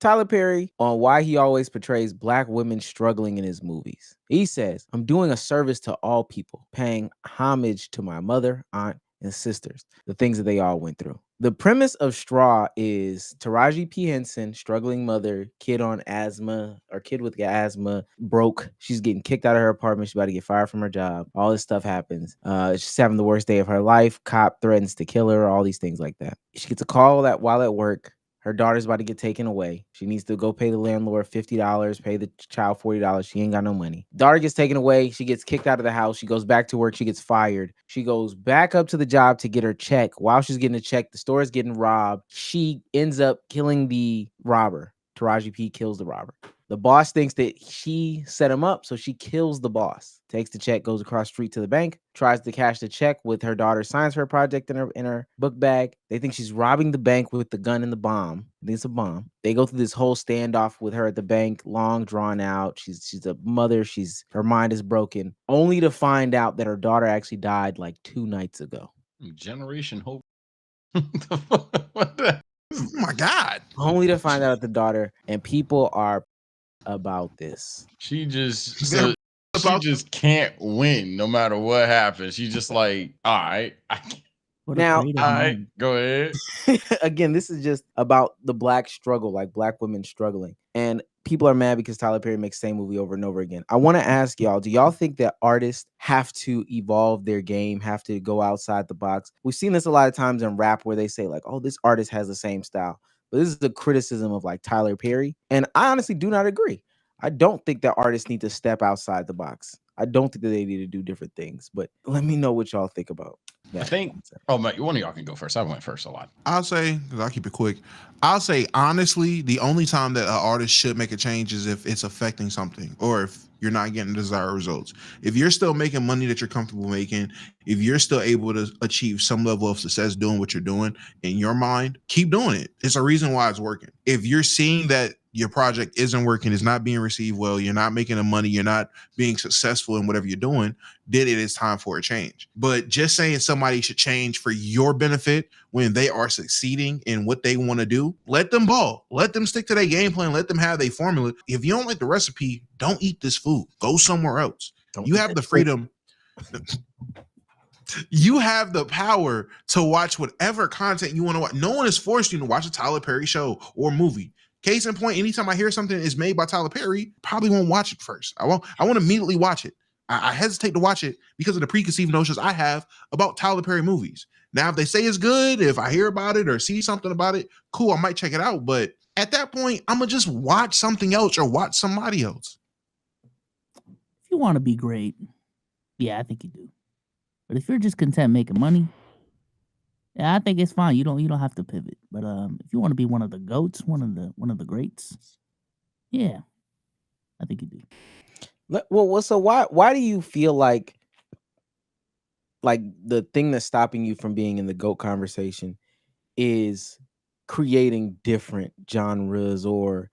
Tyler Perry on why he always portrays black women struggling in his movies. He says, I'm doing a service to all people, paying homage to my mother, aunt, and sisters, the things that they all went through. The premise of Straw is Taraji P. Henson, struggling mother, kid on asthma or kid with asthma, broke. She's getting kicked out of her apartment. She's about to get fired from her job. All this stuff happens. She's having the worst day of her life. Cop threatens to kill her, all these things like that. She gets a call that while at work, her daughter's about to get taken away. She needs to go pay the landlord $50, pay the child $40. She ain't got no money. Daughter gets taken away. She gets kicked out of the house. She goes back to work. She gets fired. She goes back up to the job to get her check. While she's getting a check, the store is getting robbed. She ends up killing the robber. Taraji P kills the robber. The boss thinks that she set him up, so she kills the boss. Takes the check, goes across the street to the bank, tries to cash the check with her daughter's science fair project in her book bag. They think she's robbing the bank with the gun and the bomb. I think it's a bomb. They go through this whole standoff with her at the bank, long drawn out. She's a mother. Her mind is broken, only to find out that her daughter actually died like 2 nights ago. Generation Hope. What the? Oh my God. Only to find out that the daughter, and people are about this. She just can't win no matter what happens. She's just like, all right. Now, go ahead. Again, this is just about the black struggle, like black women struggling. And people are mad because Tyler Perry makes the same movie over and over again. I want to ask y'all, do y'all think that artists have to evolve their game, have to go outside the box? We've seen this a lot of times in rap where they say like, oh, this artist has the same style. But this is the criticism of like Tyler Perry. And I honestly do not agree. I don't think that artists need to step outside the box. I don't think that they need to do different things. But let me know what y'all think about that. I think, one of y'all can go first. I went first a lot. I'll say, because I'll keep it quick, I'll say, honestly, the only time that an artist should make a change is if it's affecting something or if you're not getting desired results. If you're still making money that you're comfortable making, if you're still able to achieve some level of success doing what you're doing in your mind, keep doing it. It's a reason why it's working. If you're seeing that your project isn't working, it's not being received well, you're not making the money, you're not being successful in whatever you're doing, then it is time for a change. But just saying somebody should change for your benefit when they are succeeding in what they want to do, let them ball. Let them stick to their game plan. Let them have their formula. If you don't like the recipe, don't eat this food. Go somewhere else. You have the freedom. You have the power to watch whatever content you want to watch. No one is forced you to watch a Tyler Perry show or movie. Case in point, anytime I hear something is made by Tyler Perry, probably won't watch it first. I won't immediately watch it. I hesitate to watch it because of the preconceived notions I have about Tyler Perry movies. Now, if they say it's good, if I hear about it or see something about it, cool, I might check it out. But at that point, I'm going to just watch something else or watch somebody else. If you want to be great, yeah, I think you do. But if you're just content making money, yeah, I think it's fine. You don't have to pivot. But if you want to be one of the GOATs, one of the greats, yeah, I think you do. Well, so why do you feel like the thing that's stopping you from being in the GOAT conversation is creating different genres or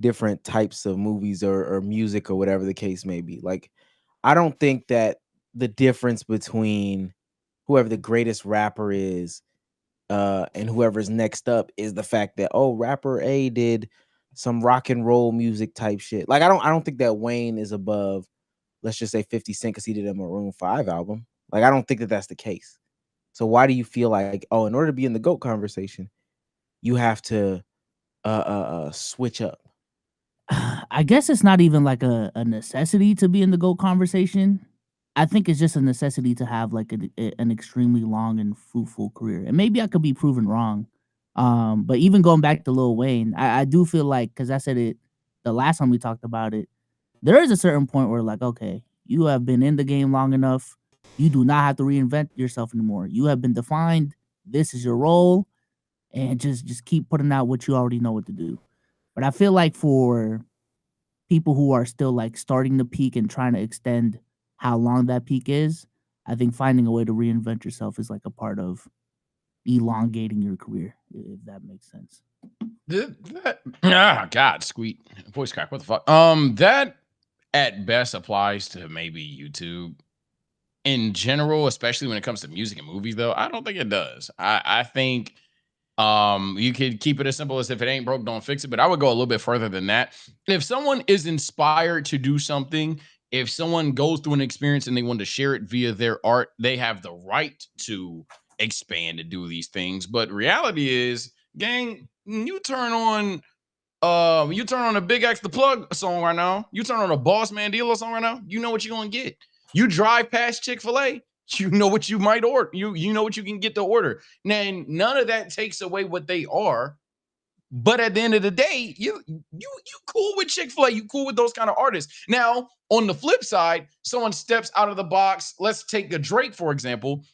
different types of movies or music or whatever the case may be? Like, I don't think that the difference between whoever the greatest rapper is and whoever's next up is the fact that, oh, rapper A did some rock and roll music type shit. Like, I don't think that Wayne is above, let's just say 50 Cent because he did a Maroon 5 album. Like, I don't think that that's the case. So why do you feel like, oh, in order to be in the GOAT conversation, you have to switch up? I guess it's not even like a necessity to be in the GOAT conversation. I think it's just a necessity to have like an extremely long and fruitful career. And maybe I could be proven wrong. But even going back to Lil Wayne, I do feel like, because I said it the last time we talked about it, there is a certain point where like, okay, you have been in the game long enough. You do not have to reinvent yourself anymore. You have been defined. This is your role. And just keep putting out what you already know what to do. But I feel like for people who are still like starting to peak and trying to extend how long that peak is, I think finding a way to reinvent yourself is like a part of elongating your career, if that makes sense. God, squeak, voice crack. What the fuck? That at best applies to maybe YouTube. In general, especially when it comes to music and movies, though, I don't think it does. I think You could keep it as simple as if it ain't broke, don't fix it. But I would go a little bit further than that. If someone is inspired to do something, if someone goes through an experience and they want to share it via their art, they have the right to expand and do these things. But reality is, gang, you turn on a Big X the Plug song right now. You turn on a Boss Man Dealer song right now. You know what you're gonna get. You drive past Chick-fil-A, you know what you might order. You know what you can get to order. Now, none of that takes away what they are. But at the end of the day, you cool with Chick-fil-A, you cool with those kind of artists. Now, on the flip side, someone steps out of the box. Let's take a Drake, for example.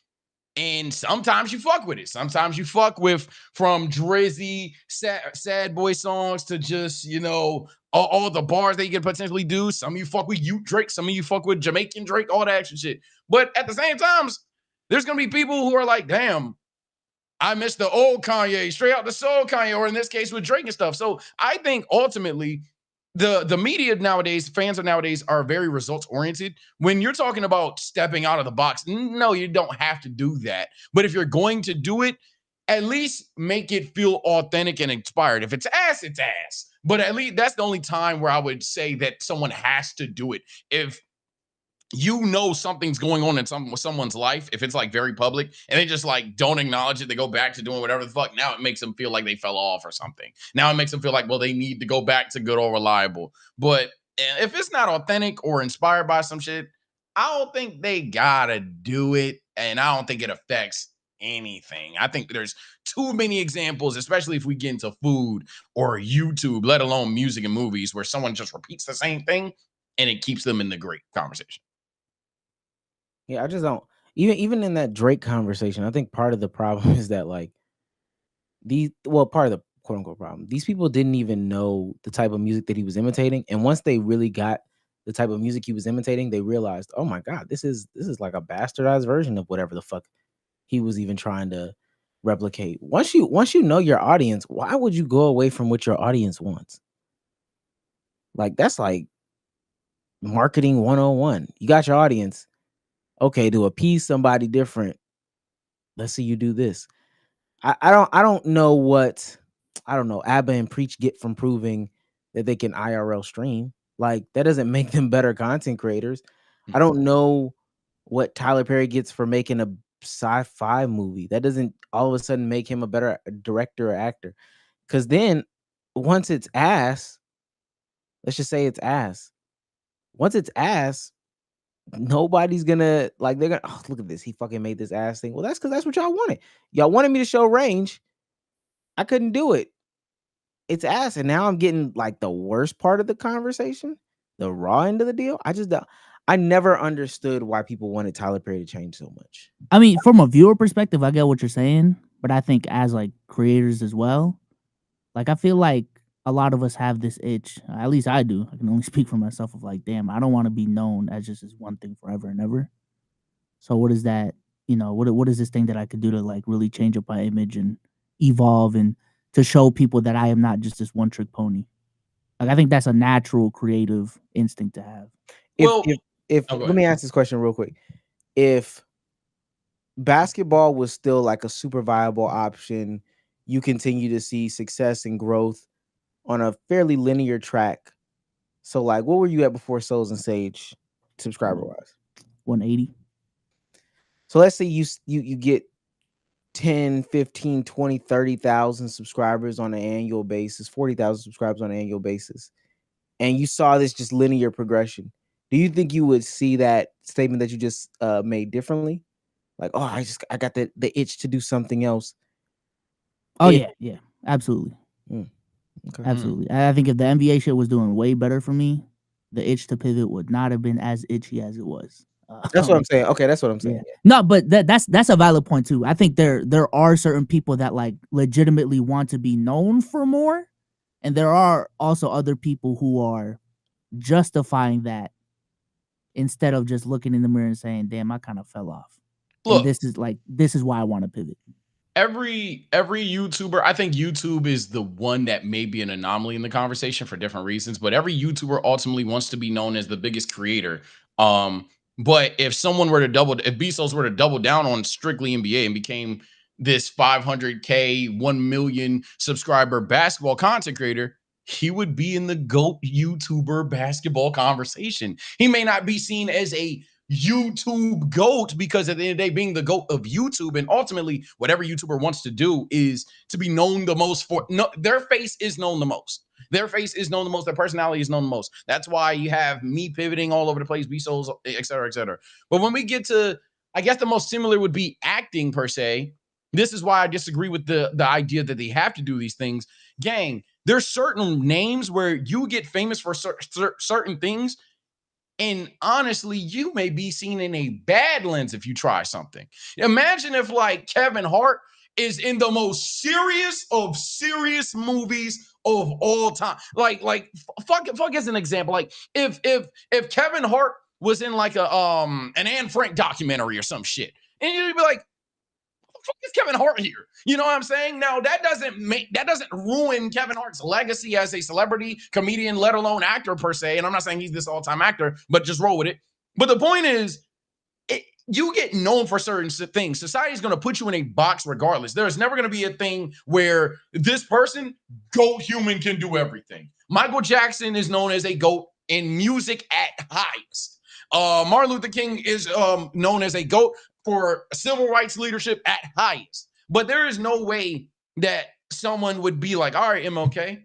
And sometimes you fuck with it. Sometimes you fuck with from Drizzy, sad boy songs to just, all the bars that you can potentially do. Some of you fuck with Ute Drake. Some of you fuck with Jamaican Drake, all that extra shit. But at the same times, there's going to be people who are like, damn, I miss the old Kanye, straight out the soul Kanye, or in this case with Drake and stuff. So I think ultimately the media nowadays, fans of nowadays are very results oriented. When you're talking about stepping out of the box, no, you don't have to do that. But if you're going to do it, at least make it feel authentic and inspired. If it's ass, it's ass. But at least that's the only time where I would say that someone has to do it. If something's going on in someone's life, if it's like very public and they just like don't acknowledge it, they go back to doing whatever the fuck. Now it makes them feel like they fell off or something. Now it makes them feel like, well, they need to go back to good old reliable. But if it's not authentic or inspired by some shit, I don't think they gotta do it, and I don't think it affects anything. I think there's too many examples, especially if we get into food or YouTube, let alone music and movies, where someone just repeats the same thing and it keeps them in the great conversation. Yeah, I just don't even in that Drake conversation, I think part of the problem is that like part of the quote unquote problem, these people didn't even know the type of music that he was imitating. And once they really got the type of music he was imitating, they realized, oh my God, this is like a bastardized version of whatever the fuck he was even trying to replicate. Once you know your audience, why would you go away from what your audience wants? Like that's like marketing 101. You got your audience. Okay, to appease somebody different, let's see you do this. I don't know what ABBA and Preach get from proving that they can IRL stream. Like that doesn't make them better content creators. I don't know what Tyler Perry gets for making a sci-fi movie. That doesn't all of a sudden make him a better director or actor. Because then once it's ass, let's just say it's ass. Once it's ass, nobody's gonna like they're gonna, oh, look at this, he fucking made this ass thing. Well, that's because that's what y'all wanted. Y'all wanted me to show range. I couldn't do it. It's ass. And now I'm getting like the worst part of the conversation, the raw end of the deal. I never understood why people wanted Tyler Perry to change so much. I mean, from a viewer perspective, I get what you're saying, but I think as like creators as well, like I feel like a lot of us have this itch. At least I do. I can only speak for myself of like, damn, I don't want to be known as just this one thing forever and ever. So what is that? What is this thing that I could do to like really change up my image and evolve and to show people that I am not just this one trick pony? Like I think that's a natural creative instinct to have. If let me ask this question real quick. If basketball was still like a super viable option, you continue to see success and growth on a fairly linear track. So like what were you at before Souls and Sage subscriber wise? 180. So let's say you get 10, 15, 20, 30,000 subscribers on an annual basis, 40,000 subscribers on an annual basis. And you saw this just linear progression. Do you think you would see that statement that you just made differently? Like, oh, I got the itch to do something else. Oh yeah, absolutely. Okay. Absolutely. I think if the NBA shit was doing way better for me, the itch to pivot would not have been as itchy as it was. That's what I'm saying. Okay, that's what I'm saying. Yeah. No, but that's a valid point too. I think there are certain people that like legitimately want to be known for more, and there are also other people who are justifying that instead of just looking in the mirror and saying, "Damn, I kind of fell off." Look, and this is why I want to pivot. Every YouTuber, I think YouTube is the one that may be an anomaly in the conversation for different reasons, but every YouTuber ultimately wants to be known as the biggest creator. But if Bezos were to double down on strictly NBA and became this 500K, 1 million subscriber basketball content creator, he would be in the GOAT YouTuber basketball conversation. He may not be seen as a YouTube GOAT because at the end of the day, being the GOAT of YouTube and ultimately whatever YouTuber wants to do is to be known the most for, no, their face is known the most. Their face is known the most. Their personality is known the most. That's why you have me pivoting all over the place, B-Souls, et cetera, et cetera. But when we get to, I guess the most similar would be acting per se. This is why I disagree with the idea that they have to do these things. Gang, there's certain names where you get famous for certain things. And honestly, you may be seen in a bad lens if you try something. Imagine if like Kevin Hart is in the most serious of serious movies of all time. Like fuck as an example. Like if Kevin Hart was in like a an Anne Frank documentary or some shit, and you'd be like, fuck is Kevin Hart here? You know what I'm saying? Now that doesn't ruin Kevin Hart's legacy as a celebrity, comedian, let alone actor per se. And I'm not saying he's this all-time actor, but just roll with it. But the point is, you get known for certain things. Society is going to put you in a box regardless. There's never going to be a thing where this person, GOAT human, can do everything. Michael Jackson is known as a GOAT in music at highest. Martin Luther King is known as a GOAT for civil rights leadership at highest. But there is no way that someone would be like, all right, MLK,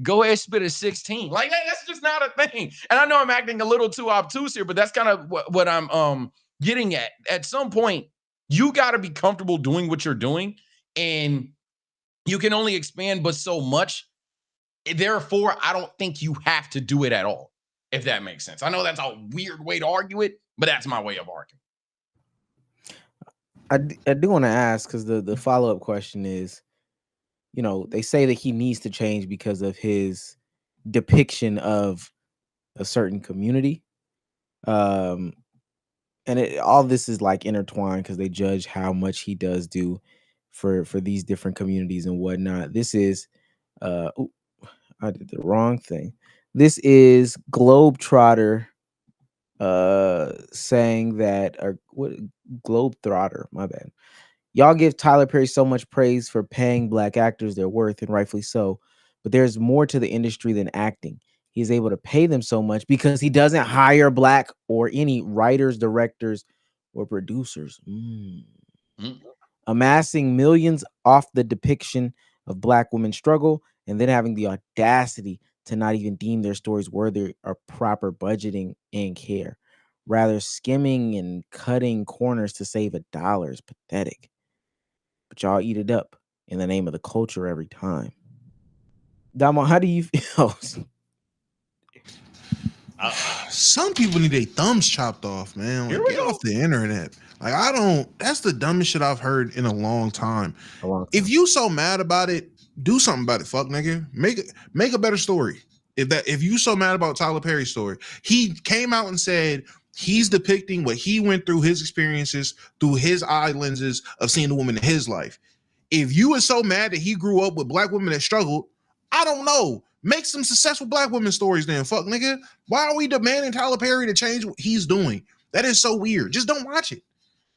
go ahead, spit a 16. Like, that's just not a thing. And I know I'm acting a little too obtuse here, but that's kind of what I'm getting at. At some point, you got to be comfortable doing what you're doing, and you can only expand but so much. Therefore, I don't think you have to do it at all, if that makes sense. I know that's a weird way to argue it, but that's my way of arguing. I do want to ask, because the follow-up question is, you know, they say that he needs to change because of his depiction of a certain community. And all this is like intertwined because they judge how much he does do for these different communities and whatnot. This is I did the wrong thing. This is Globetrotter saying that, or what, Globetrotter, my bad. Y'all give Tyler Perry so much praise for paying black actors their worth, and rightfully so. But there's more to the industry than acting. He's able to pay them so much because he doesn't hire black or any writers, directors, or producers. Amassing millions off the depiction of black women's struggle, and then having the audacity to not even deem their stories worthy of proper budgeting and care. Rather, skimming and cutting corners to save a dollar is pathetic. But y'all eat it up in the name of the culture every time. Damo, how do you feel? Some people need their thumbs chopped off, man. Like, get off the internet. Like, that's the dumbest shit I've heard in a long time. If you so mad about it, do something about it, fuck nigga. Make a better story. If you so mad about Tyler Perry's story, he came out and said he's depicting what he went through, his experiences through his eye lenses of seeing the woman in his life. If you are so mad that he grew up with black women that struggled, I don't know. Make some successful black women stories then, fuck nigga. Why are we demanding Tyler Perry to change what he's doing? That is so weird. Just don't watch it.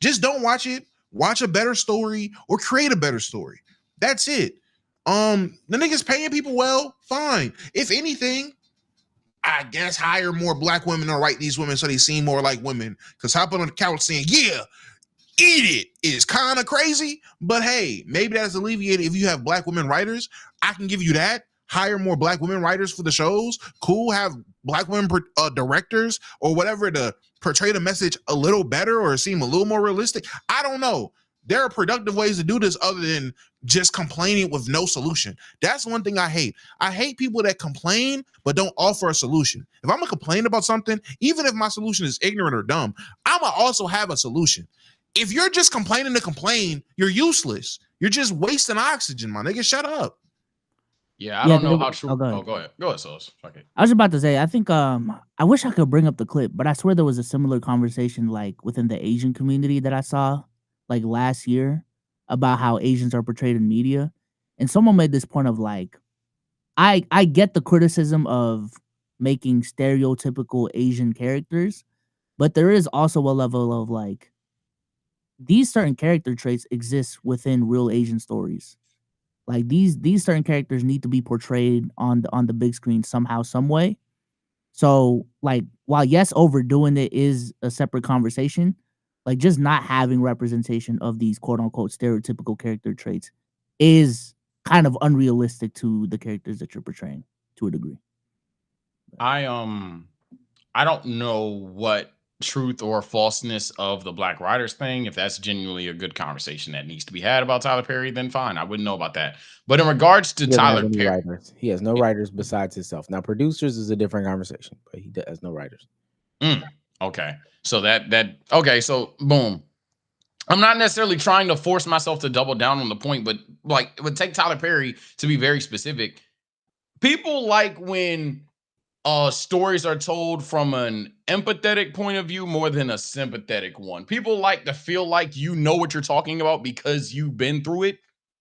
Just don't watch it. Watch a better story or create a better story. That's it. The niggas paying people well, fine. If anything, I guess hire more black women to write these women so they seem more like women. Because hopping on the couch saying, yeah, eat it is kind of crazy. But hey, maybe that's alleviated if you have black women writers. I can give you that. Hire more black women writers for the shows. Cool. Have black women directors or whatever to portray the message a little better or seem a little more realistic. I don't know. There are productive ways to do this other than just complaining with no solution. That's one thing I hate. I hate people that complain but don't offer a solution. If I'm gonna complain about something, even if my solution is ignorant or dumb, I'm gonna also have a solution. If you're just complaining to complain, you're useless. You're just wasting oxygen, my nigga. Shut up. Yeah, I don't know how true. Go ahead. Go ahead, Sauce. Okay. I was about to say, I think I wish I could bring up the clip, but I swear there was a similar conversation like within the Asian community that I saw like last year about how Asians are portrayed in media. And someone made this point of like, I get the criticism of making stereotypical Asian characters, but there is also a level of like these certain character traits exist within real Asian stories. Like these certain characters need to be portrayed on the big screen somehow, some way. So like while yes, overdoing it is a separate conversation, like just not having representation of these quote unquote stereotypical character traits is kind of unrealistic to the characters that you're portraying to a degree. I don't know what truth or falseness of the Black Writers thing. If that's genuinely a good conversation that needs to be had about Tyler Perry, then fine. I wouldn't know about that. But in regards to He doesn't have Tyler any Perry, writers. He has no writers besides himself. Now, producers is a different conversation, but he has no writers. Okay. So that okay, so boom. I'm not necessarily trying to force myself to double down on the point, but like it would take Tyler Perry to be very specific. People like when stories are told from an empathetic point of view more than a sympathetic one. People like to feel like you know what you're talking about because you've been through it.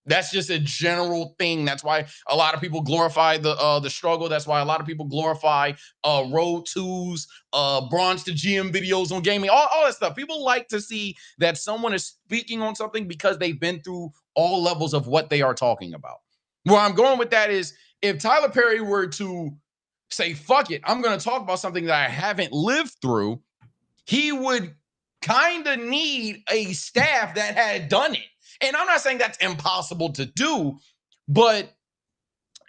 That's just a general thing. That's why a lot of people glorify the struggle. That's why a lot of people glorify road twos, bronze to GM videos on gaming, all that stuff. People like to see that someone is speaking on something because they've been through all levels of what they are talking about. Where I'm going with that is if Tyler Perry were to say, fuck it, I'm going to talk about something that I haven't lived through, he would kind of need a staff that had done it. And I'm not saying that's impossible to do, but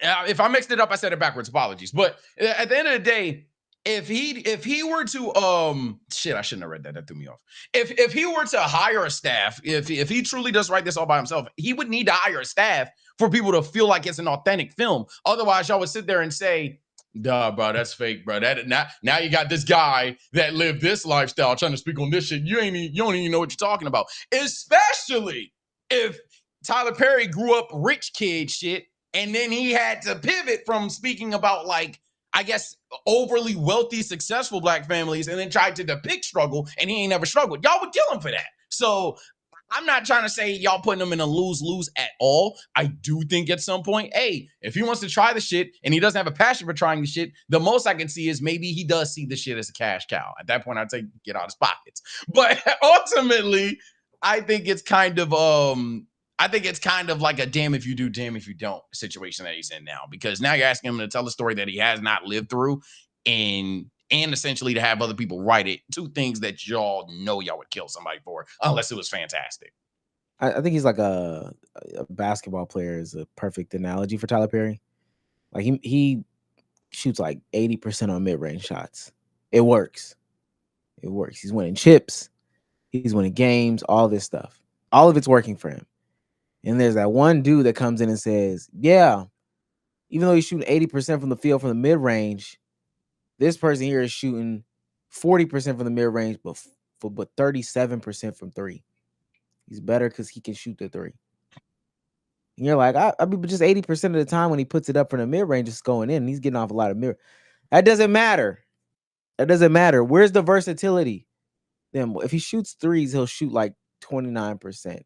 if I mixed it up, I said it backwards. Apologies. But at the end of the day, if he were to shit, I shouldn't have read that. That threw me off. If he were to hire a staff, if he truly does write this all by himself, he would need to hire a staff for people to feel like it's an authentic film. Otherwise, y'all would sit there and say, duh, bro, that's fake, bro. That now you got this guy that lived this lifestyle trying to speak on this shit. You don't even know what you're talking about. Especially if Tyler Perry grew up rich kid shit, and then he had to pivot from speaking about like, I guess, overly wealthy, successful Black families, and then tried to depict struggle, and he ain't never struggled. Y'all would kill him for that. So I'm not trying to say y'all putting him in a lose-lose at all. I do think at some point, hey, if he wants to try the shit and he doesn't have a passion for trying the shit, the most I can see is maybe he does see the shit as a cash cow. At that point, I'd say get out of his pockets. But ultimately, I think it's kind of like a damn if you do, damn if you don't situation that he's in now. Because now you're asking him to tell a story that he has not lived through and essentially to have other people write it. Two things that y'all know y'all would kill somebody for unless it was fantastic. I think he's like a basketball player is a perfect analogy for Tyler Perry. Like he shoots like 80% on mid-range shots. It works. It works. He's winning chips. He's winning games, all this stuff. All of it's working for him. And there's that one dude that comes in and says, yeah, even though he's shooting 80% from the field from the mid-range, this person here is shooting 40% from the mid-range, but 37% from three. He's better because he can shoot the three. And you're like, I mean, but just 80% of the time when he puts it up from the mid-range, it's going in. And he's getting off a lot of mid. That doesn't matter. That doesn't matter. Where's the versatility? Then if he shoots threes, he'll shoot like 29%.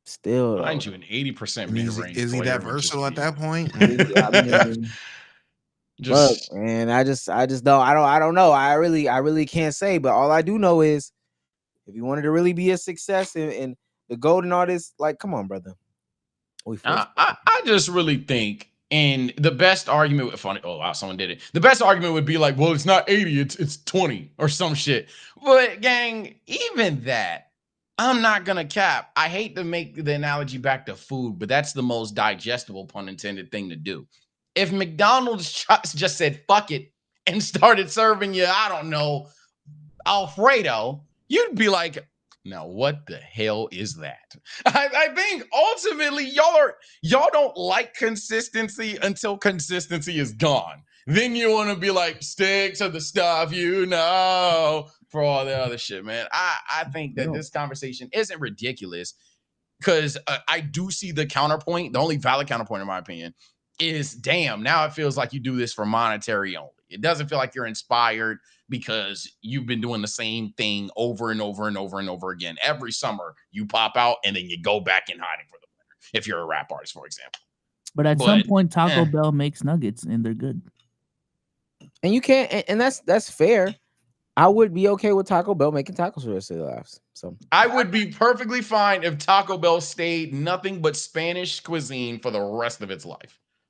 Still, though. Mind you, an 80% mid-range. Is he that versatile at that point? I mean, look, man, I just don't. I don't know. I really can't say. But all I do know is, if you wanted to really be a success and the gold and all this, like, come on, brother. I just really think, and the best argument, oh wow, someone did it. The best argument would be like, well, it's not 80, it's 20 or some shit. But gang, even that, I'm not gonna cap. I hate to make the analogy back to food, but that's the most digestible, pun intended, thing to do. If McDonald's just said fuck it and started serving you, I don't know, Alfredo, you'd be like, now what the hell is that? I think ultimately y'all don't like consistency until consistency is gone. Then you want to be like, stick to the stuff you know for all the other shit, man. I think that this conversation isn't ridiculous because I do see the counterpoint. The only valid counterpoint, in my opinion, is damn, now it feels like you do this for monetary only. It doesn't feel like you're inspired because you've been doing the same thing over and over and over and over again. Every summer you pop out and then you go back in hiding for the winter. If you're a rap artist, for example. But at some point, Taco Bell makes nuggets and they're good. And you can't, and that's fair. I would be okay with Taco Bell making tacos for the rest of their lives. So I would be perfectly fine if Taco Bell stayed nothing but Spanish cuisine for the rest of its life.